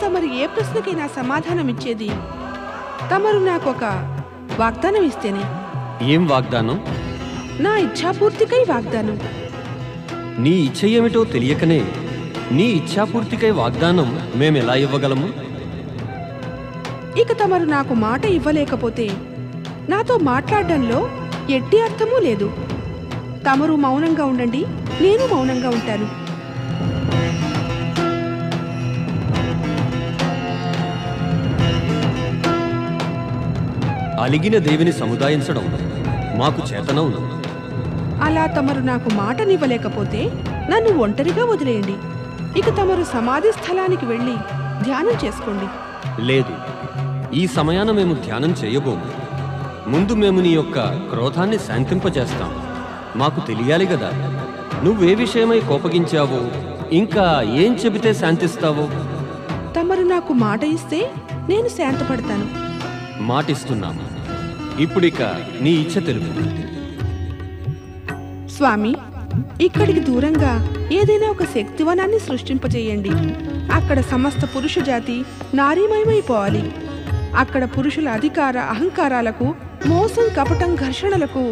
తమరు ఏ ప్రశ్నకైనా సమాధానం ఇచ్చేది తమరు నాకొక వాగ్దానం ఇస్తేనే. ఏం వాగ్దానం? నా ఇచ్ఛాపూర్తికై వాగ్దానం. నీ ఇచ్ఛ ఏమిటో తెలియకనే నీ ఇచ్ఛాపూర్తికై వాగ్దానం మేమెలా ఇవ్వగలము? ఇక తమరు నాకు మాట ఇవ్వలేకపోతే నాతో మాట్లాడడంలో ఎట్టి అర్థమూ లేదు. తమరు మౌనంగా ఉండండి, నేను మౌనంగా ఉంటాను. అలిగిన దేవిని సముదాయించడం మాకు చేతనవును. అలా తమరు నాకు మాటనివ్వలేకపోతే నన్ను ఒంటరిగా వదిలేయండి. ఇక తమరు సమాధి స్థలానికి వెళ్ళి ధ్యానం చేసుకోండి. లేదు, ఈ సమయాన మేము ధ్యానం చేయబోము. ముందు మేము నీ యొక్క క్రోధాన్ని శాంతింపజేస్తాం. మాకు తెలియాలి గదా, నువ్వే విషయమై కోపగించావో, ఇంకా ఏం చెబితే శాంతిస్తావో. తమరు నాకు మాట ఇస్తే నేను శాంతపడతాను. మాటిస్తున్నాము. ఇప్పుడిక నీ ఇచ్ఛ తెలుపు. స్వామి, ఇక్కడికి దూరంగా ఏదైనా ఒక శక్తివనాన్ని సృష్టింపచేయండి. అక్కడ సమస్త పురుష జాతి నారీమయమైపోవాలి. అక్కడ పురుషుల అధికార అహంకారాలకు, మోసం, కపటం, ఘర్షణలకు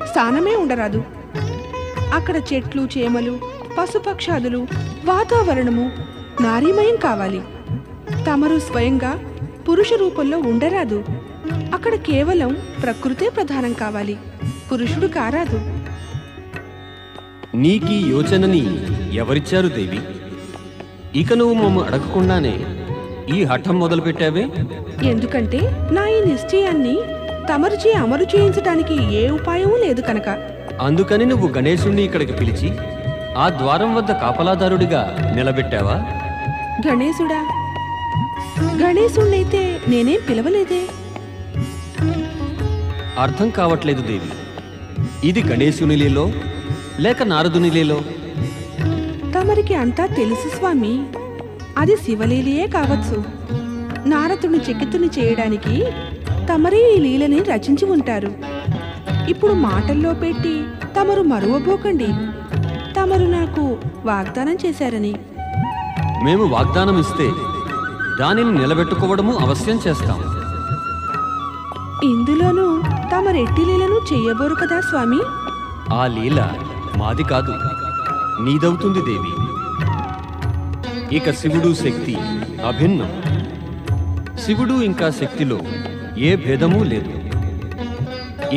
స్థానమే ఉండరాదు. అక్కడ చెట్లు, చేమలు, పశుపక్షాదులు, వాతావరణము నారీమయం కావాలి. తమరు స్వయంగా పురుష రూపంలో ఉండరాదు. అక్కడ కేవలం ప్రకృతే ప్రధానం కావాలి, పురుషుడు కారాదు. నీకీ యోచనని ఎవరిచ్చారు దేవి? ఇక నువ్వు మమ్మ అడగకుండానే ఈ హఠం మొదలుపెట్టావే? ఎందుకంటే నా ఈ నిశ్చయాన్ని తమరుచే అమలు చేయించడానికి ఏ ఉపాయమూ లేదు కనుక. అందుకని నువ్వు గణేశుణ్ణి ఇక్కడికి పిలిచి ఆ ద్వారం వద్ద కాపలాదారుడిగా నిలబెట్టావా? గణేశుడా? గణేశుణ్ణైతే నేనేం పిలవలేదే. అర్థం కావట్లేదు దేవి. ఇది గణేశుని లీలో లేక నారదుని లీలో? తమరికి అంతా తెలుసు స్వామి. అది శివలీలయే కావచ్చు. నారదుని చకితుని చేయడానికి తమరే ఈ లీలని రచించి ఉంటారు. ఇప్పుడు మాటల్లో పెట్టి తమరు మరువబోకండి. తమరు నాకు వాగ్దానం చేశారని. మేము వాగ్దానం ఇస్తే దానిని నిలబెట్టుకోవడము అవశ్యం చేస్తాం. ఇందులోనూ తమరెట్టి లీలను చెయ్యబోరు కదా స్వామి? ఆ లీల మాది కాదు, నీదవుతుంది దేవి. ఇక శివుడు శక్తి అభిన్నం. శివుడు ఇంకా శక్తిలో ఏ భేదమూ లేదు.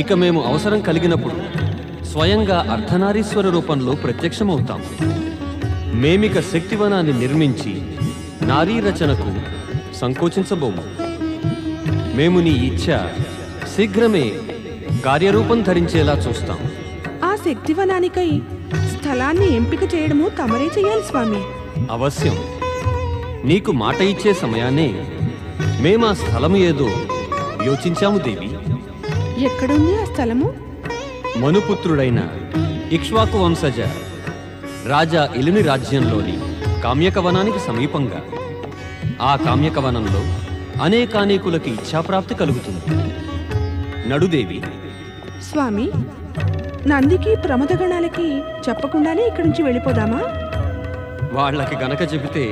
ఇక మేము అవసరం కలిగినప్పుడు స్వయంగా అర్ధనారీశ్వర రూపంలో ప్రత్యక్షమవుతాం. మేమిక శక్తివనాన్ని నిర్మించి నారీ రచనకు సంకోచించబోము. మేము నీ ఇచ్ఛ శీఘ్రమే కార్యరూపం ధరించేలా చూస్తాం. ఆ శక్తివనానికై స్థలాన్ని ఎంపిక చేయడము తమరే చెయ్యాలి స్వామి. అవశ్యం. నీకు మాట ఇచ్చే సమయాన్నే మేమా స్థలము ఏదో యోచించాము దేవి. ఎక్కడుంది ఆ స్థలము? మనుపుత్రుడైన ఇక్ష్వాకు వంశజ రాజా ఇలిమి రాజ్యంలోని కామ్యకవనానికి సమీపంగా. ఆ కామ్యకవనంలో అనేకానేకులకి ఇచ్ఛాప్రాప్తి కలుగుతుంది. నడుదేవి. స్వామి, నందికి ప్రమదగణాలకి చెప్పకుండానే ఇక్కడి నుంచి వెళ్ళిపోదామా? వాళ్ళకి గనక చెబితే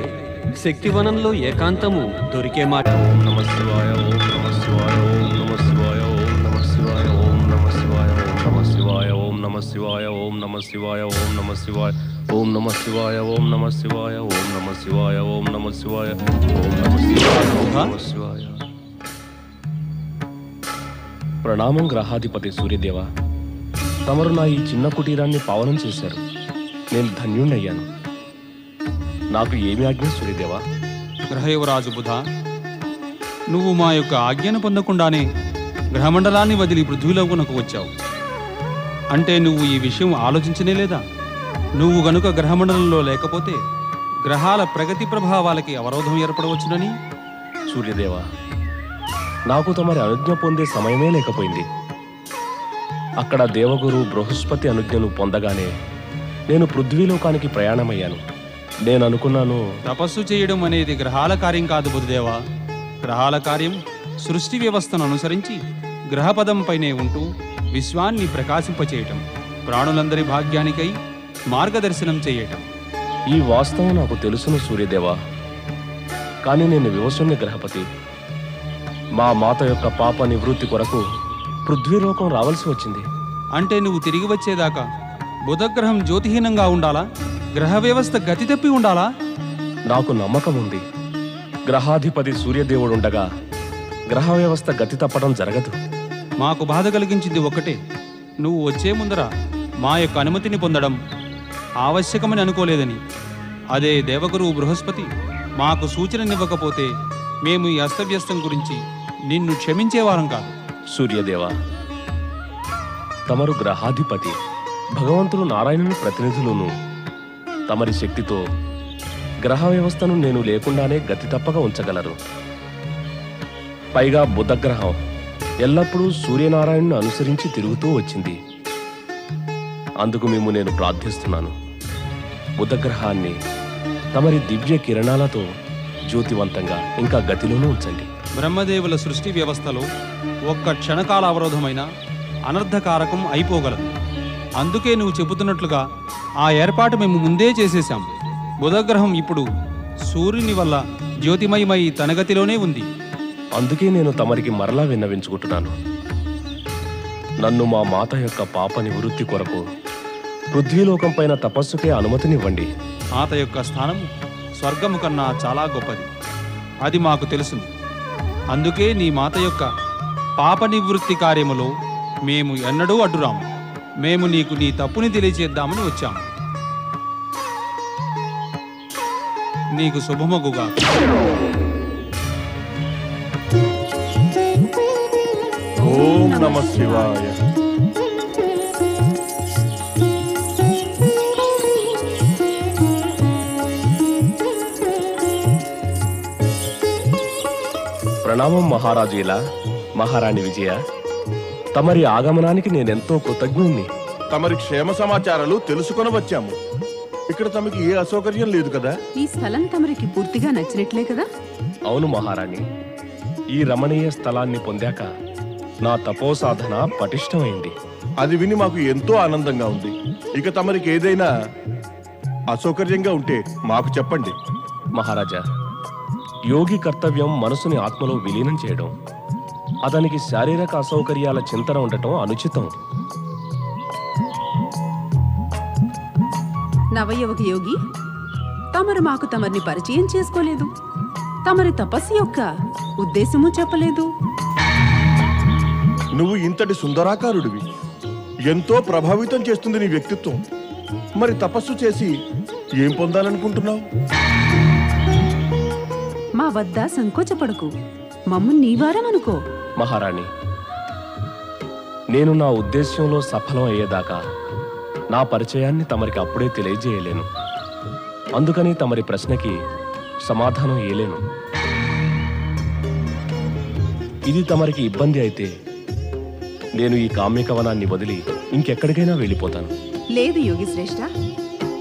శక్తివనంలో ఏకాంతము దొరికే మాట. ఓం నమః శివాయ, ఓం నమః శివాయ, ఓం నమః శివాయ, ఓం నమః శివాయ, ఓం నమః శివాయ, ఓం నమః శివాయ, ఓం నమః శివాయ, ఓం నమః శివాయ, ఓం నమః శివాయ, ఓం నమః శివాయ, ఓం నమః శివాయ, ఓం నమః శివాయ, ఓం నమః శివాయ, ఓం నమః శివాయ. ప్రణామం గ్రహాధిపతి సూర్యదేవ. తమరు నా ఈ చిన్న కుటీరాన్ని పావనం చేశారు. నేను ధన్యుణ్ణయ్యాను. నాకు ఏమి ఆజ్ఞ సూర్యదేవా? గ్రహయువరాజు బుధ, నువ్వు మా యొక్క ఆజ్ఞను పొందకుండానే గ్రహమండలాన్ని వదిలి పృథ్వీలోకునకు వచ్చావు. అంటే నువ్వు ఈ విషయం ఆలోచించనే లేదా? నువ్వు గనుక గ్రహమండలంలో లేకపోతే గ్రహాల ప్రగతి ప్రభావాలకి అవరోధం ఏర్పడవచ్చునని. సూర్యదేవ, నాకు తమరి అనుజ్ఞ పొందే సమయమే లేకపోయింది. అక్కడ దేవగురు బృహస్పతి అనుజ్ఞను పొందగానే నేను పృథ్వీలోకానికి ప్రయాణమయ్యాను. నేను అనుకున్నాను, తపస్సు చేయడం అనేది గ్రహాల కార్యం కాదు బుధదేవా. గ్రహాల కార్యం సృష్టి వ్యవస్థను అనుసరించి గ్రహపదంపైనే ఉంటూ విశ్వాన్ని ప్రకాశింపచేయటం, ప్రాణులందరి భాగ్యానికై మార్గదర్శనం చేయటం. ఈ వాస్తవం నాకు తెలుసును సూర్యదేవ. కానీ నేను వివసుని గ్రహపతి. మా మాత యొక్క పాప నివృత్తి కొరకు పృథ్వీలోకం రావాల్సి వచ్చింది. అంటే నువ్వు తిరిగి వచ్చేదాకా బుధగ్రహం జ్యోతిహీనంగా ఉండాలా? గ్రహ వ్యవస్థ గతి తప్పి ఉండాలా? నాకు నమ్మకం ఉంది. గ్రహాధిపతి సూర్యదేవుడుండగా గ్రహ వ్యవస్థ గతి తప్పడం జరగదు. మాకు బాధ కలిగించింది ఒక్కటే, నువ్వు వచ్చే ముందర మా యొక్క అనుమతిని పొందడం ఆవశ్యకమని అనుకోలేదని. అదే దేవగురువు బృహస్పతి మాకు సూచననివ్వకపోతే మేము ఈ అస్తవ్యస్తం గురించి నిన్ను క్షమించేవారం కాదు. సూర్యదేవ, తమరు గ్రహాధిపతి, భగవంతుడు నారాయణుని ప్రతినిధులను. తమరి శక్తితో గ్రహ వ్యవస్థను నేను లేకుండానే గతి తప్పగా ఉంచగలరు. పైగా బుధగ్రహం ఎల్లప్పుడూ సూర్యనారాయణను అనుసరించి తిరుగుతూ వచ్చింది. అందుకు మేము నేను ప్రార్థిస్తున్నాను, బుధగ్రహాన్ని తమరి దివ్య కిరణాలతో జ్యోతివంతంగా ఇంకా గతిలోనూ ఉంచండి. బ్రహ్మదేవుల సృష్టి వ్యవస్థలో ఒక్క క్షణకాల అవరోధమైన అనర్థకారకం అయిపోగలదు. అందుకే నువ్వు చెబుతున్నట్లుగా ఆ ఏర్పాటు మేము ముందే చేసేశాం. బుధగ్రహం ఇప్పుడు సూర్యుని వల్ల జ్యోతిమయమై తన గతిలోనే ఉంది. అందుకే నేను తమరికి మరలా విన్నవించుకుంటున్నాను, నన్ను మా మాత యొక్క పాప నివృత్తి కొరకు పృథ్వీలోకం పైన తపస్సుకే అనుమతినివ్వండి. మాత యొక్క స్థానం స్వర్గము కన్నా చాలా గొప్పది, అది మాకు తెలుసును. అందుకే నీ మాత యొక్క పాప నివృత్తి కార్యములో మేము ఎన్నడూ అడ్డురాము. మేము నీకు నీ తప్పుని తెలియజేద్దామని వచ్చాము. నీకు శుభమగుగా. ఓం నమః శివాయ. ప్రణామం మహారాజు. ఇలా మహారాణి విజయ, తమరి ఆగమనానికి నేనెంతో కృతజ్ఞుణ్ణి. తమరి క్షేమ సమాచారాలు తెలుసుకొని వచ్చాము. ఇక్కడ తమకి ఏ అసౌకర్యం లేదు కదా? ఈ స్థలం తమరికి పూర్తిగా నచ్చినట్లే కదా? అవును మహారాణి, ఈ రమణీయ స్థలాన్ని పొందాక నా తపోసాధన పటిష్టమైంది. అది విని మాకు ఎంతో ఆనందంగా ఉంది. ఇక తమరికి ఏదైనా అసౌకర్యంగా ఉంటే మాకు చెప్పండి. మహారాజా, యోగి కర్తవ్యం మనసుని ఆత్మలో విలీనం చేయడం. అతనికి శారీరక అసౌకర్యాల చింతన ఉండటం అనుచితం. నవయువక యోగి, తమరు మాకు తమరిని పరిచయం చేసుకోలేదు. తమరి తపస్సు యొక్క ఉద్దేశము చెప్పలేదు. నువ్వు ఇంతటి సుందరాకారుడివి, ఎంతో ప్రభావితం చేస్తుంది నీ వ్యక్తిత్వం. మరి తపస్సు చేసి ఏం పొందాలనుకుంటున్నావు? మా వద్ద సంకోచపడకు, మమ్ము నీవారం అనుకో. మహారాణి, నేను నా ఉద్దేశ్యంలో సఫలం అయ్యేదాకా నా పరిచయాన్ని తమరికి అప్పుడే తెలియజేయలేను. అందుకని తమరి ప్రశ్నకి సమాధానం ఇయ్యలేను. ఇది తమరికి ఇబ్బంది అయితే నేను ఈ కామ్యకవనాన్ని వదిలి ఇంకెక్కడికైనా వెళ్ళిపోతాను. లేదు యోగి శ్రేష్ఠ,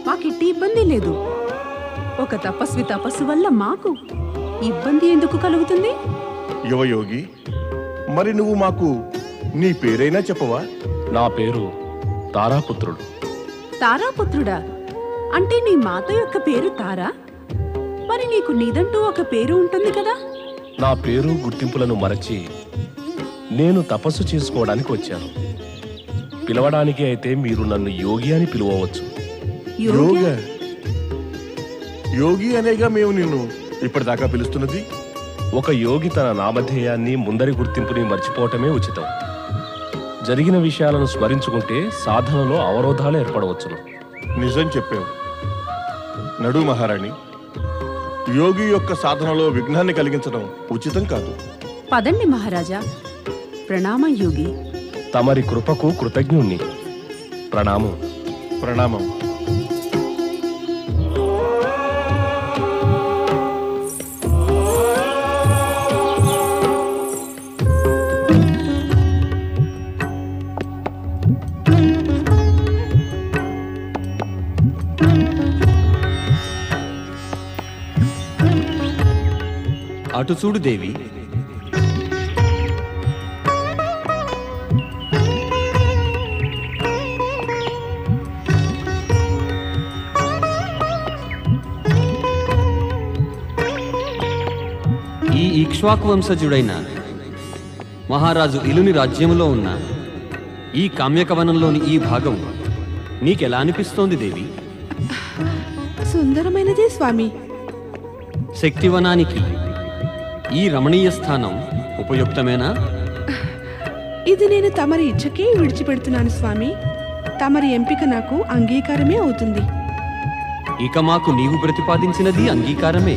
మాకిట్టి ఇబ్బంది లేదు. ఒక తపస్వి తపస్సు వల్ల మాకు ఇబ్బంది ఎందుకు కలుగుతుంది? యువయోగి, మరి నువ్వు మాకు నీ పేరైనా చెప్పవా? నా పేరు తారాపుత్రుడు. తారాపుత్రుడా? అంటే నీ మాత యొక్క పేరు తారా? మరి నీకు నీదంటూ ఒక పేరు ఉంటుంది కదా? నా పేరు గుర్తింపులను మరచి నేను తపస్సు చేసుకోవడానికి వచ్చాను. పిలవడానికి అయితే మీరు నన్ను యోగి అని పిలువవచ్చు. యోగ యోగి అనేగా మేము నిన్ను ఇప్పటిదాకా పిలుస్తున్నది. ఒక యోగి తన నామధేయాన్ని, ముందరి గుర్తింపుని మర్చిపోవటమే ఉచితం. జరిగిన విషయాలను స్మరించుకుంటే సాధనలో అవరోధాలు ఏర్పడవచ్చును. నిజం చెప్పావు. నడు మహారాణి, యోగి యొక్క సాధనలో విఘ్నాన్ని కలిగించడం ఉచితం కాదు. పదండి మహారాజా. ప్రణామం యోగి. తమరి కృపకు కృతజ్ఞుణ్ణి. ప్రణామం. ప్రణామం. అటు చూడు దేవి. ఈ ఇక్ష్వాకు వంశజుడైన మహారాజు ఇలుని రాజ్యంలో ఉన్న ఈ కామ్యకవనంలోని ఈ భాగం నీకెలా అనిపిస్తోంది దేవి? సుందరమైనదే స్వామి. శక్తివనానికి ఈ రమణీయ స్థానం ఉపయుక్తమేనా? ఇది నేను తమరి ఇచ్చకే విడిచిపెడుతున్నాను స్వామి. తమరి ఎంపిక నాకు అంగీకారమే అవుతుంది. ఇక మాకు నీవు ప్రతిపాదించినది అంగీకారమే.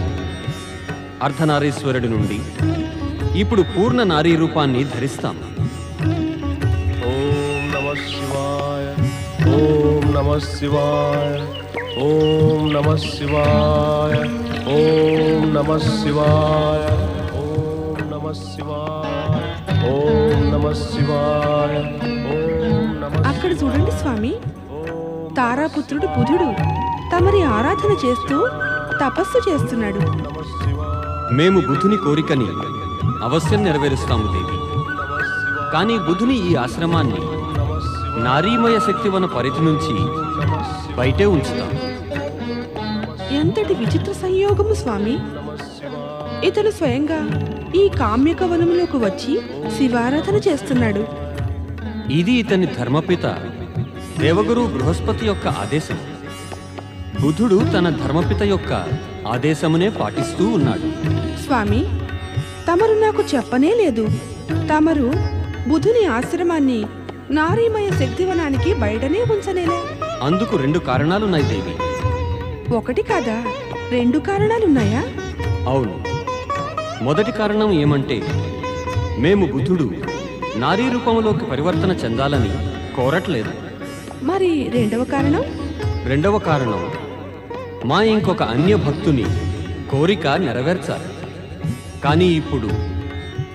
అర్ధనారీశ్వరుడి నుండి ఇప్పుడు పూర్ణ నారీ రూపాన్ని ధరిస్తాం. ఓం నమః శివాయ, ఓం నమః శివాయ, ఓం నమః శివాయ, ఓం నమః శివాయ, ఓం నమః శివాయ, ఓం నమః శివాయ, ఓం నమః. అక్కడ చూడండి స్వామి, తారాపుత్రుడు బుధుడు తమరి ఆరాధన చేస్తూ తపస్సు చేస్తున్నాడు. మేము బుధుని కోరికని అవశ్యం నెరవేరుస్తాము దేవి. కానీ బుధుని ఈ ఆశ్రమాన్ని నారీమయ శక్తివన పరిధి నుంచి బయటే ఉంచుతాం. ఎంతటి విచిత్ర సంయోగము స్వామి! ఇతను స్వయంగా ఈ కామ్యక వనములోకి వచ్చి శివారాధన చేస్తున్నాడు. ఇది ఇతని ధర్మపిత దేవగురు బృహస్పతి యొక్క ఆదేశం. బుధుడు తన ధర్మపిత యొక్క ఆదేశమునే పాటిస్తూ ఉన్నాడు. స్వామి, తమరు నాకు చెప్పనే లేదు. తమరు బుధుని ఆశ్రమాన్ని నారీమయ శక్తివనానికి బయటనే ఉంచనేలా? అందుకు 2 కారణాలున్నాయి దేవి. ఒకటి కాదా, 2 కారణాలున్నాయా? అవును. మొదటి కారణం ఏమంటే, మేము బుధుడు నారీ రూపంలోకి పరివర్తన చెందాలని కోరట్లేదు. మరి రెండవ కారణం? రెండవ కారణం, మా ఇంకొక అన్య భక్తుని కోరిక నెరవేర్చాలి. కానీ ఇప్పుడు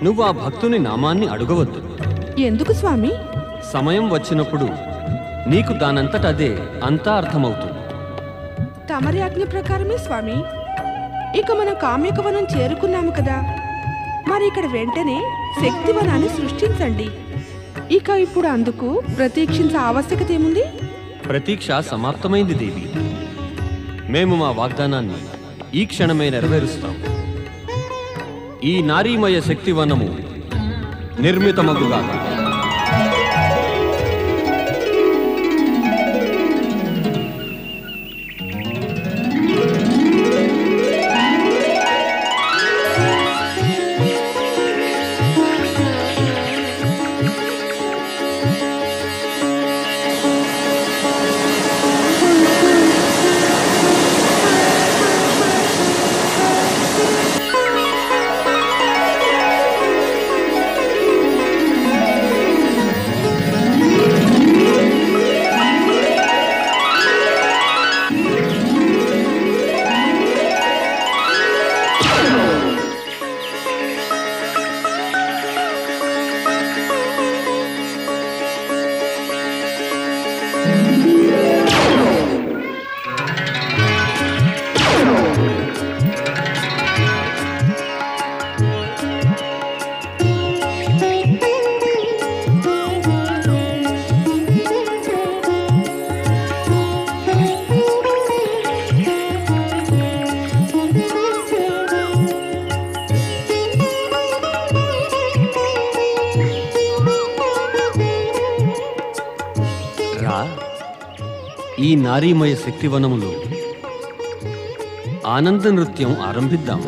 నువ్వు ఆ భక్తుని నామాన్ని అడగవద్దు. ఎందుకు స్వామి? సమయం వచ్చినప్పుడు నీకు దానంతట అదే అంతా అర్థమవుతుంది. తమరి ఆజ్ఞ ప్రకారమే స్వామి. ఇక మనం కామ్యకవనం చేరుకున్నాము కదా, మరి ఇక్కడ వెంటనే శక్తివనాన్ని సృష్టించండి. ఇక ఇప్పుడు అందుకు ప్రతీక్షించే ఆవశ్యకత ఏముంది? ప్రతీక్ష సమాప్తమైంది దేవి. మేము మా వాగ్దానాన్ని ఈ క్షణమే నెరవేరుస్తాం. ఈ నారీమయ శక్తివనము నిర్మితమగుగా. ఈ నారీమయ శక్తివనములో ఆనంద నృత్యం ఆరంభిద్దాం.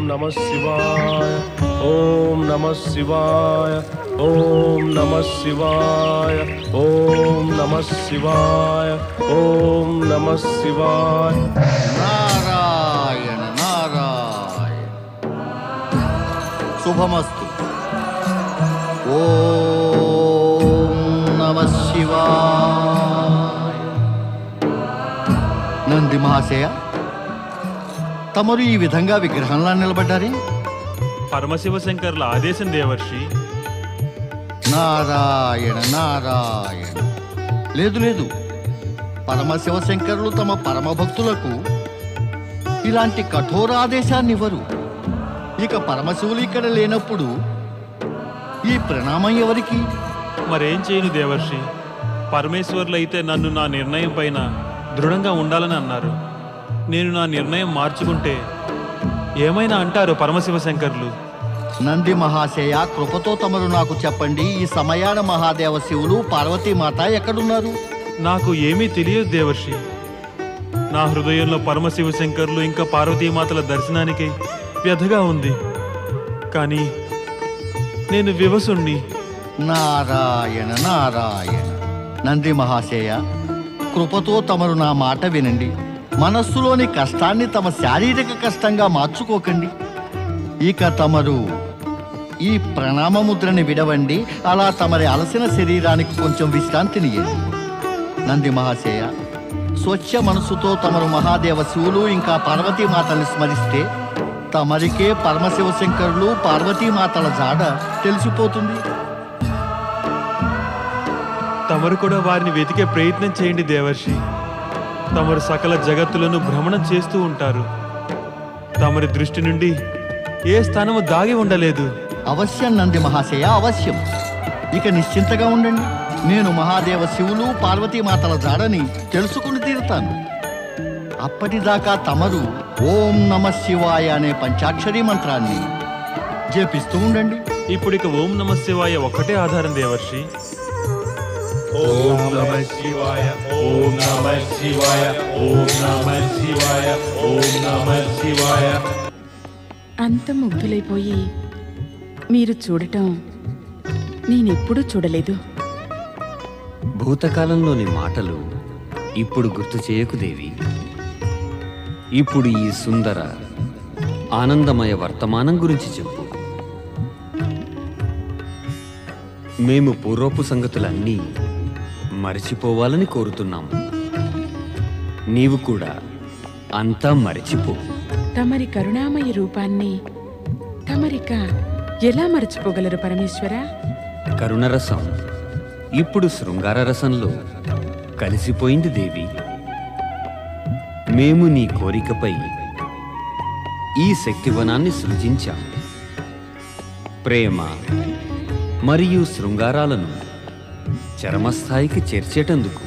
नमः शिवाय ओम नमः शिवाय ओम नमः शिवाय ओम नमः शिवाय ओम नमः शिवाय नारायण नारायण शुभमस्तु ओम नमः शिवाय నంది మహాశయ తమరు ఈ విధంగా విగ్రహంలా నిలబడ్డారే పరమశివ శంకర్ల ఆదేశం దేవర్షి నారాయణ నారాయణ లేదు లేదు పరమశివ శంకరులు తమ పరమ భక్తులకు ఇలాంటి కఠోర ఆదేశాన్ని ఇవ్వరు ఇక పరమశివులు ఇక్కడ లేనప్పుడు ఈ ప్రణామం ఎవరికి మరేం చేయను దేవర్షి పరమేశ్వర్లు అయితే నన్ను నా నిర్ణయం పైన దృఢంగా ఉండాలని అన్నారు నేను నా నిర్ణయం మార్చుకుంటే ఏమైనా అంటారు పరమశివ శంకర్లు నంది మహాశయ కృపతో తమరు నాకు చెప్పండి ఈ సమయాన మహాదేవ శివులు పార్వతీమాత ఎక్కడున్నారు నాకు ఏమీ తెలియదు దేవర్షి నా హృదయంలో పరమశివ శంకర్లు ఇంకా పార్వతీమాతల దర్శనానికి వ్యధగా ఉంది కానీ నేను వివసుణ్ణి నారాయణ నారాయణ నంది మహాశయ కృపతో తమరు నా మాట వినండి మనస్సులోని కష్టాన్ని తమ శారీరక కష్టంగా మార్చుకోకండి ఇక తమరు ఈ ప్రణామముద్రని విడవండి అలా తమరి అలసిన శరీరానికి కొంచెం విశ్రాంతినియండి నంది మహాశయ స్వచ్ఛ మనస్సుతో తమరు మహాదేవ శివులు ఇంకా పార్వతీమాతల్ని స్మరిస్తే తమరికే పరమశివ శంకరులు పార్వతీమాతల జాడ తెలిసిపోతుంది తమరు కూడా వారిని వెతికే ప్రయత్నం చేయండి దేవర్షి తమరు సకల జగత్తులను భ్రమణం చేస్తూ ఉంటారు తమరి దృష్టి నుండి ఏ స్థానము దాగి ఉండలేదు అవశ్యం నంది మహాశయ అవశ్యం ఇక నిశ్చింతగా ఉండండి నేను మహాదేవ శివులు పార్వతీమాతల జాడని తెలుసుకుని తీరుతాను అప్పటిదాకా తమరు ఓం నమః శివాయ అనే పంచాక్షరీ మంత్రాన్ని జపిస్తూ ఉండండి ఇప్పుడిక ఓం నమః శివాయ ఒక్కటే ఆధారం దేవర్షి ఓం నమః శివాయ ఓం నమః శివాయ ఓం నమః శివాయ ఓం నమః శివాయ అంత ముగ్ధులైపోయి మీరు చూడటం నేనెప్పుడూ చూడలేదు భూతకాలంలోని మాటలు ఇప్పుడు గుర్తు చేయకు దేవి ఇప్పుడు ఈ సుందర ఆనందమయ వర్తమానం గురించి చెప్పు మేము పూర్వపు సంగతులన్నీ మరచిపోవాలని కోరుతున్నాము నీవు కూడా అంతా మరచిపో తమరి కరుణామయ రూపాన్ని తమరిక ఎలా మరచిపోగలరు పరమేశ్వర కరుణరసం ఇప్పుడు శృంగార రసంలో కలిసిపోయింది దేవి మేము నీ కోరికపై ఈ శక్తివనాన్ని సృజించాం ప్రేమ మరియు శృంగారాలను చరమస్థాయికి చేర్చేటందుకు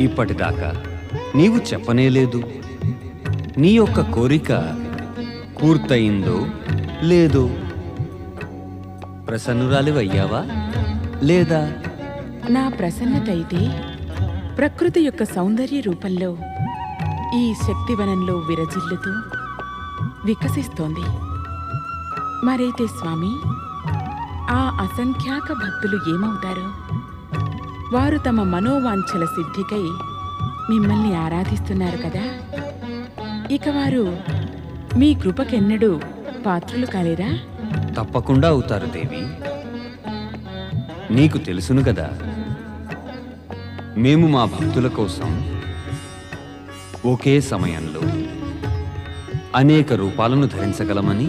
ఇప్పటిదాకా నీవు చెప్పనేలేదు నీ యొక్క కోరిక పూర్తయిందో లేదో ప్రసన్నురాలివయ్యావా లేదా నా ప్రసన్నత అయితే ప్రకృతి యొక్క సౌందర్య రూపంలో ఈ శక్తివనంలో విరజిల్లుతూ వికసిస్తోంది మరైతే స్వామి ఆ అసంఖ్యాక భక్తులు ఏమవుతారు వారు తమ మనోవాంఛల సిద్ధికై మిమ్మల్ని ఆరాధిస్తున్నారు కదా ఇక వారు మీ కృపకెన్నడూ పాత్రులు కాలేరా తప్పకుండా అవుతారు దేవి నీకు తెలుసును కదా మేము మా భక్తుల కోసం ఒకే సమయంలో అనేక రూపాలను ధరించగలమని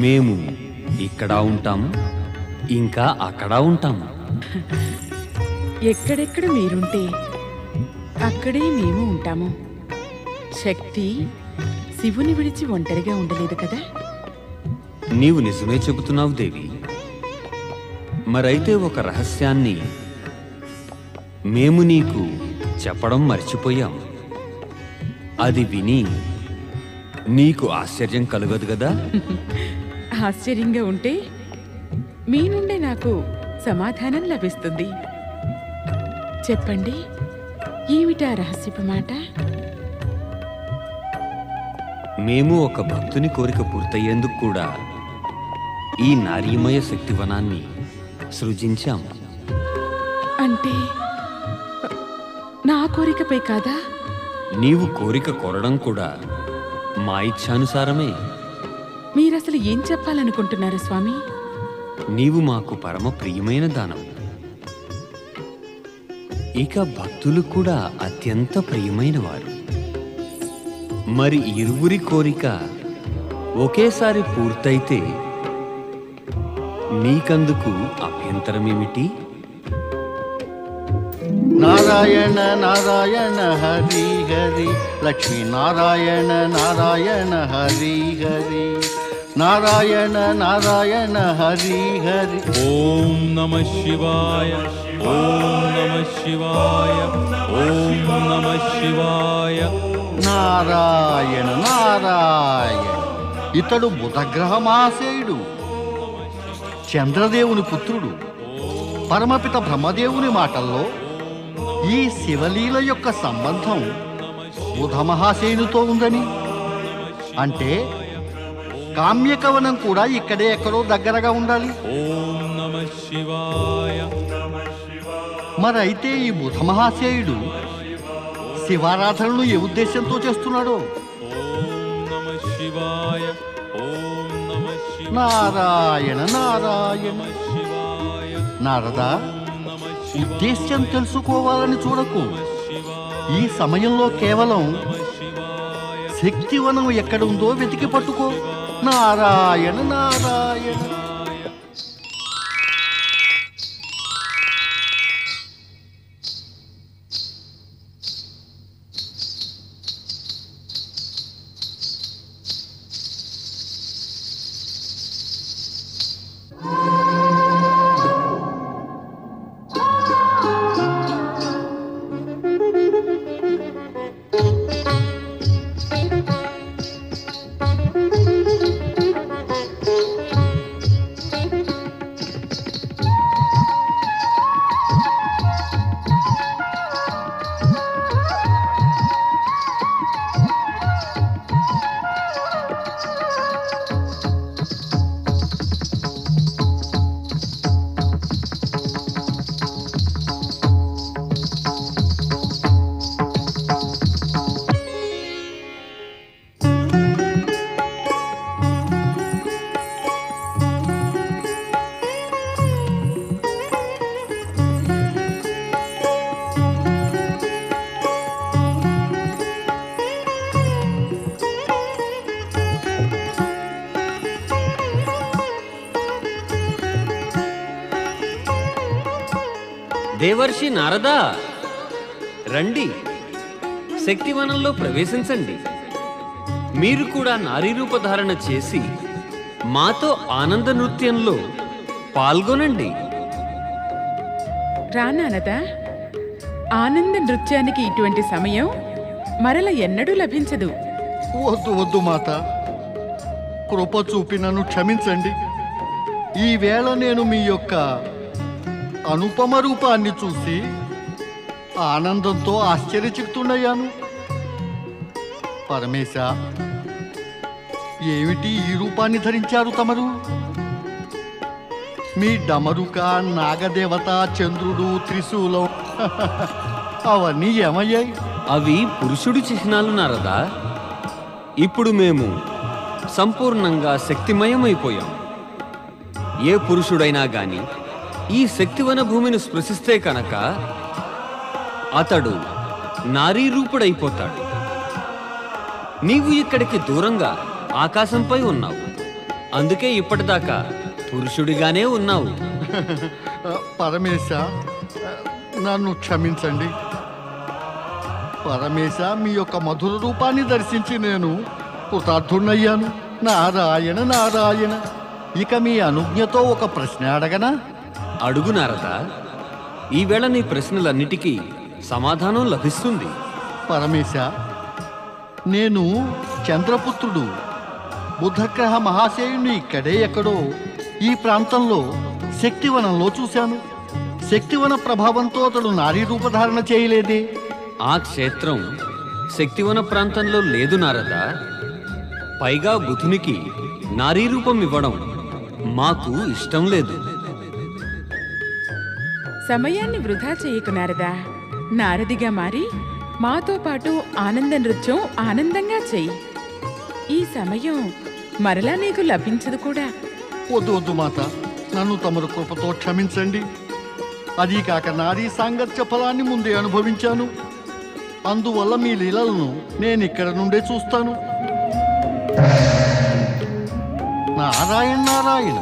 మేము ఇక్కడ ఉంటాము ఇంకా అక్కడ ఉంటాము ఎక్కడెక్కడ మీరుంటే అక్కడే మేము ఉంటాము శక్తి శివుని విడిచి ఒంటరిగా ఉండలేదు కదా నీవు నిజమే చెబుతున్నావు దేవి మరైతే ఒక రహస్యాన్ని మేము నీకు చెప్పడం మర్చిపోయాం. అది విని నీకు ఆశ్చర్యం కలగదు కదా? ఆశ్చర్యంగా ఉంటే మీ నుండే నాకు సమాధానం లభిస్తుంది. చెప్పండి, ఏమిటా రహస్యపు మాట? మేము ఒక భక్తుని కోరిక పూర్తయ్యేందుకు కూడా ఈ నారీమయ శక్తివనాన్ని సృజించాము. అంటే నా కోరికపై కాదా? నీవు కోరిక కోరడం కూడా మా ఇచ్ఛానుసారమే. మీరసలు ఏం చెప్పాలనుకుంటున్నారు స్వామి? నీవు మాకు పరమ ప్రియమైన దానం. ఇక భక్తులు కూడా అత్యంత ప్రియమైన వారు. మరి ఇరువురి కోరిక ఒకేసారి పూర్తయితే నీకందుకు అభ్యంతరమేమిటి? నారాయణ నారాయణ హరి హరి, లక్ష్మీ నారాయణ నారాయణ హరి హరి, నారాయణ నారాయణ హరి హరి. ఓం నమః శివాయ, ఓం నమః శివాయ, ఓం నమః శివాయ. నారాయణ నారాయణ. ఇతడు బుధగ్రహ మహాశయుడు, చంద్రదేవుని పుత్రుడు. పరమపిత బ్రహ్మదేవుని మాటల్లో ఈ శివలీల యొక్క సంబంధం బుధ మహాశయునితో ఉందని, అంటే కామ్యకవనం కూడా ఇక్కడే ఎక్కడో దగ్గరగా ఉండాలి. ఓం నమః శివాయ. మరైతే ఈ బుధ మహాశయుడు శివారాధనలు ఏ ఉద్దేశంతో చేస్తున్నాడో? ఓం నమః శివాయ, ఓం నమః శివాయ, నారాయణ నారాయణ. శివాయ, నారదా, ఉద్దేశ్యం తెలుసుకోవాలని చూడకు. ఈ సమయంలో కేవలం శక్తివనం ఎక్కడ ఉందో వెతికి పట్టుకో. నారాయణ నారాయణ. దేవర్షి నారదా, రండి, శక్తివనంలో ప్రవేశించండి. మీరు కూడా నారీ రూపధారణ చేసి మాతో ఆనంద నృత్యంలో పాల్గొనండి. రానానదా, ఆనంద నృత్యానికి ఇటువంటి సమయం మరల ఎన్నడూ లభించదు. వద్దు వద్దు మాత, కృప చూపి నన్ను క్షమించండి. ఈవేళ నేను మీ యొక్క అనుపమ రూపాన్ని చూసి ఆనందంతో ఆశ్చర్యచకితుడయ్యాను. పరమేశ, ఏమిటి ఈ రూపాన్ని ధరించారు తమరు? మీ డమరుక, నాగదేవత, చంద్రుడు, త్రిశూలం అవన్నీ ఏమయ్యాయి? అవి పురుషుడి చిహ్నాలు నారదా. ఇప్పుడు మేము సంపూర్ణంగా శక్తిమయమైపోయాం. ఏ పురుషుడైనా గాని ఈ శక్తివన భూమిని స్పృశిస్తే కనుక అతడు నారీ రూపుడైపోతాడు. నీవు ఇక్కడికి దూరంగా ఆకాశంపై ఉన్నావు, అందుకే ఇప్పటిదాకా పురుషుడిగానే ఉన్నావు. పరమేశ, నన్ను క్షమించండి. పరమేశ, మీ యొక్క మధుర రూపాన్ని దర్శించి నేను కృతార్థుడయ్యాను. నారాయణ నారాయణ. ఇక మీ అనుజ్ఞతో ఒక ప్రశ్న అడగనా? అడుగు నారదా, ఈవేళ నీ ప్రశ్నలన్నిటికీ సమాధానం లభిస్తుంది. పరమేశ, నేను చంద్రపుత్రుడు బుధగ్రహ మహాశయుని ఇక్కడే ఎక్కడో ఈ ప్రాంతంలో శక్తివనంలో చూశాను. శక్తివన ప్రభావంతో అతడు నారీ రూపధారణ చేయలేదే. ఆ క్షేత్రం శక్తివన ప్రాంతంలో లేదు నారదా. పైగా బుధునికి నారీ రూపం ఇవ్వడం మాకు ఇష్టం లేదు. సమయాన్ని వృధా చేయకు నారదా. నారదిగా మారి మాతో పాటు ఆనంద నృత్యం ఆనందంగా చెయ్యి. ఈ సమయం మరలా నీకు లభించదు కూడా. వద్దు వద్దు మాత, నన్ను తమరు కృపతో క్షమించండి. అదీ కాక నారీ సాంగత్య ఫలాన్ని ముందే అనుభవించాను. అందువల్ల మీ లీలలను నేను ఇక్కడ నుండే చూస్తాను. నారాయణ నారాయణ,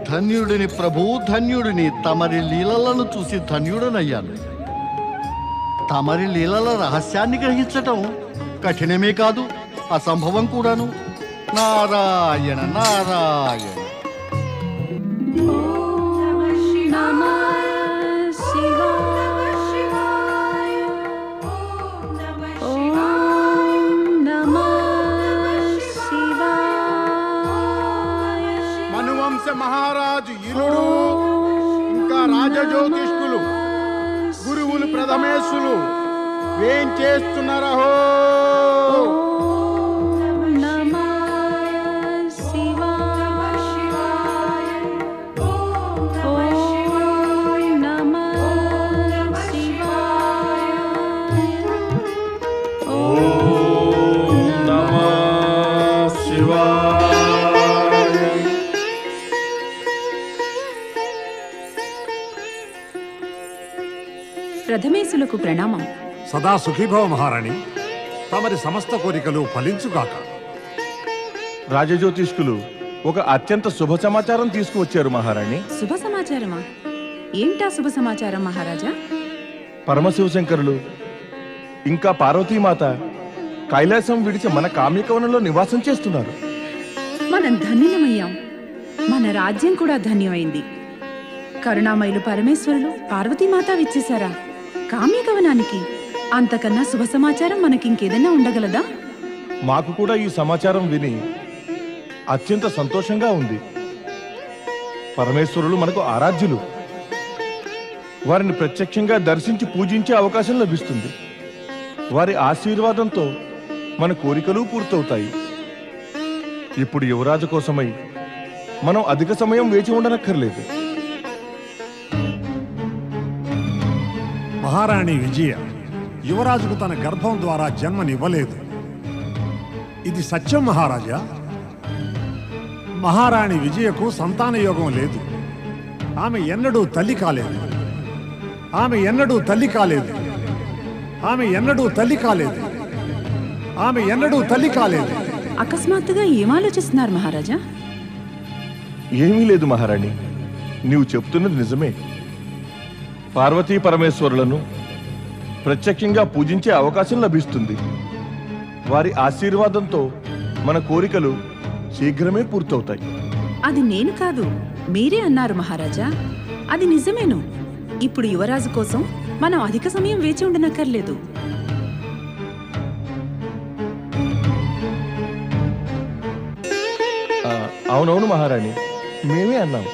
ధన్యుడిని ప్రభు, ధన్యుడిని. తమరి లీలలను చూసి ధన్యుడనయ్యాను. తమరి లీలల రహస్యాన్ని గ్రహించటం కఠినమే కాదు, అసంభవం కూడాను. నారాయణ నారాయణ. మనువంశ మహారాజు ఇరుడు, ఇంకా రాజజ్యోతిష్కులు, గురువులు ప్రథమేశులు ఏం చేస్తున్నారహో? ప్రథమేశులకు ప్రణామం. సదా సుఖీభవ మహారాణి. తమరి సమస్త కోరికలు ఫలించుగాక. రాజజ్యోతిష్కులు ఒక అత్యంత శుభ సమాచారం తీసుకువచ్చారు మహారాణి. శుభ సమాచారమా? ఏంటా శుభ సమాచారం మహారాజా? పరమశివశంకరులు ఇంకా పార్వతీమాత కైలాసం విడిచి మన కామ్యకవనంలో నివాసం చేస్తున్నారు. మనం ధన్యులమయ్యాం. మన రాజ్యం కూడా ధన్యమైంది. కరుణామయులు పరమేశ్వరులు పార్వతీమాత విచ్చేశారా కామ్యకవనానికి? అంతకన్నా శుభ సమాచారం మనకింకేదైనా ఉండగలదా? మాకు కూడా ఈ సమాచారం విని అత్యంత సంతోషంగా ఉంది. పరమేశ్వరులు మనకు ఆరాధ్యులు. వారిని ప్రత్యక్షంగా దర్శించి పూజించే అవకాశం లభిస్తుంది. వారి ఆశీర్వాదంతో మన కోరికలు పూర్తవుతాయి. ఇప్పుడు యువరాజు కోసమై మనం అధిక సమయం వేచి ఉండనక్కర్లేదు. మహారాణి విజయ యువరాజుకు తన గర్భం ద్వారా జన్మనివ్వలేదు. ఇది సత్యం మహారాజా. మహారాణి విజయకు సంతాన యోగం లేదు. ఆమె ఎన్నడూ తల్లి కాలేదు. ఆమె ఎన్నడూ తల్లి కాలేదు. ఆమె ఎన్నడూ తల్లి కాలేదు. ఆమె ఎన్నడూ తల్లి కాలేదు. అకస్మాత్తుగా ఏం ఆలోచిస్తున్నారు మహారాజా? ఏమీ లేదు మహారాణి, నీవు చెప్తున్నది నిజమే. పార్వతీ పరమేశ్వరులను ప్రత్యక్షంగా పూజించే అవకాశం లభిస్తుంది. వారి ఆశీర్వాదంతో మన కోరికలు శీఘ్రమే పూర్తవుతాయి. అది నేను కాదు, మీరే అన్నారు మహారాజా. అది నిజమేను. ఇప్పుడు యువరాజు కోసం మనం అధిక సమయం వేచి ఉండనక్కర్లేదు. అవునవును మహారాణి, మేమే అన్నాం.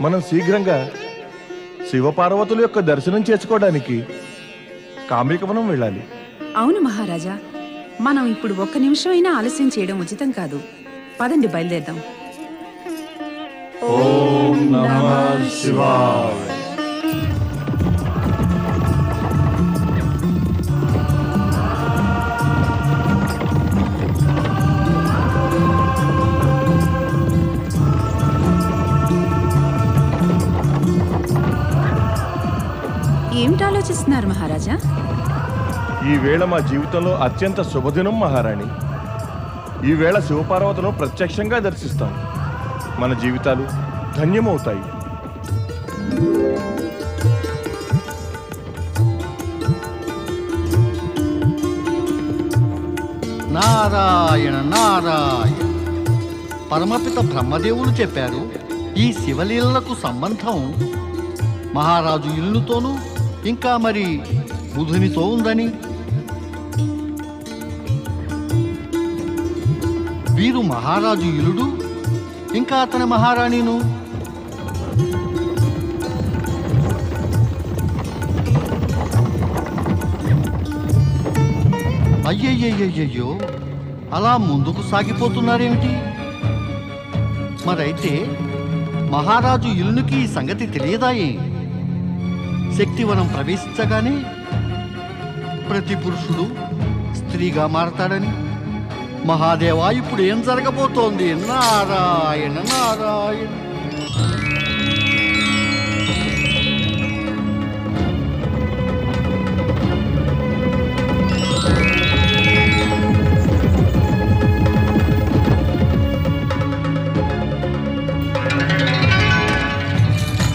మనం శీఘ్రంగా శివపార్వతుల యొక్క దర్శనం చేసుకోవడానికి కామ్యకవనం వెళ్ళాలి. అవును మహారాజా, మనం ఇప్పుడు ఒక్క నిమిషం అయినా ఆలస్యం చేయడం ఉచితం కాదు. పదండి, బయలుదేరదాం. ఓం నమః శివాయ. ఏమిటి ఆలోచిస్తున్నారు మహారాజా? ఈ వేళ మా జీవితంలో అత్యంత శుభదినం మహారాణి. ఈ వేళ శివపార్వతులను ప్రత్యక్షంగా దర్శిస్తాం. మన జీవితాలు ధన్యమవుతాయి. నారాయణ నారాయణ. పరమపిత బ్రహ్మదేవులు చెప్పారు, ఈ శివలీలలకు సంబంధం మహారాజు ఇల్లుతోనూ ఇంకా మరి బుధునితో ఉందని, వీరు మహారాజు ఇలుడు ఇంకా అతని మహారాణిను అయ్యయ్యయ్యయ్యో, అలా ముందుకు సాగిపోతున్నారేమిటి? మరైతే మహారాజు ఇల్లునికి ఈ సంగతి తెలియదాయే? శక్తివనం ప్రవేశించగానే ప్రతి పురుషుడు స్త్రీగా మారతాడని. మహాదేవా, ఇప్పుడు ఏం జరగబోతోంది? నారాయణ నారాయణ.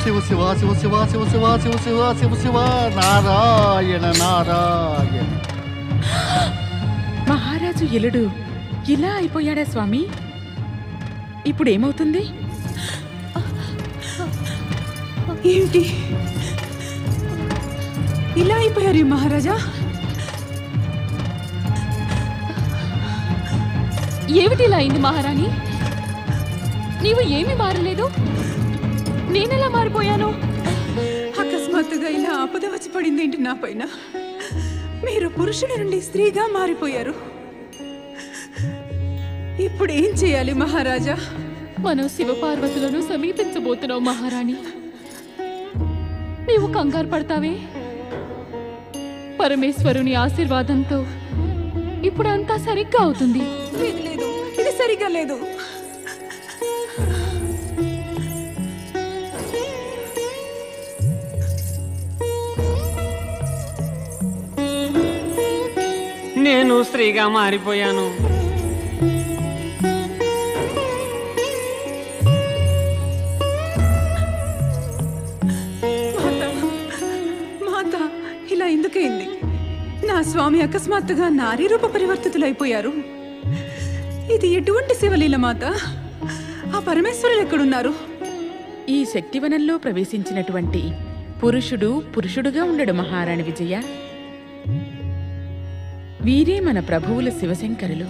శివ శివ శివ శివ శివ శివ శివ శివ శివ నారాయణ నారాయణ. మహారాజు ఇలుడు ఇలా అయిపోయాడా స్వామి? ఇప్పుడేమవుతుంది? ఏంటి ఇలా అయిపోయారు ఈ మహారాజా? ఏమిటి ఇలా అయింది మహారాణి? నీవు ఏమీ మారలేదు, నేనెలా మారిపోయాను? అకస్మాత్తుగా ఇలా ఆపద వచ్చి పడిందేంటి నా పైన? మీరు పురుషుడి నుండి స్త్రీగా మారిపోయారు. ఇప్పుడు ఏం చేయాలి మహారాజా? మనం శివపార్వతులను సమీపించబోతున్నావు మహారాణి. నీవు కంగారు పడతావే? పరమేశ్వరుని ఆశీర్వాదంతో ఇప్పుడు అంతా సరిగ్గా అవుతుంది. లేదు లేదు, ఇది సరిగ్గా లేదు. నేను స్త్రీగా మారిపోయాను. మాత, ఇలా ఎందుకైంది? నా స్వామి అకస్మాత్తుగా నారీ రూప పరివర్తితులైపోయారు. ఇది ఎటువంటి శివలీల మాత? ఆ పరమేశ్వరులు ఎక్కడున్నారు? ఈ శక్తివనంలో ప్రవేశించినటువంటి పురుషుడు పురుషుడుగా ఉండడు మహారాణి విజయ. వీరే మన ప్రభువుల శివశంకరులు.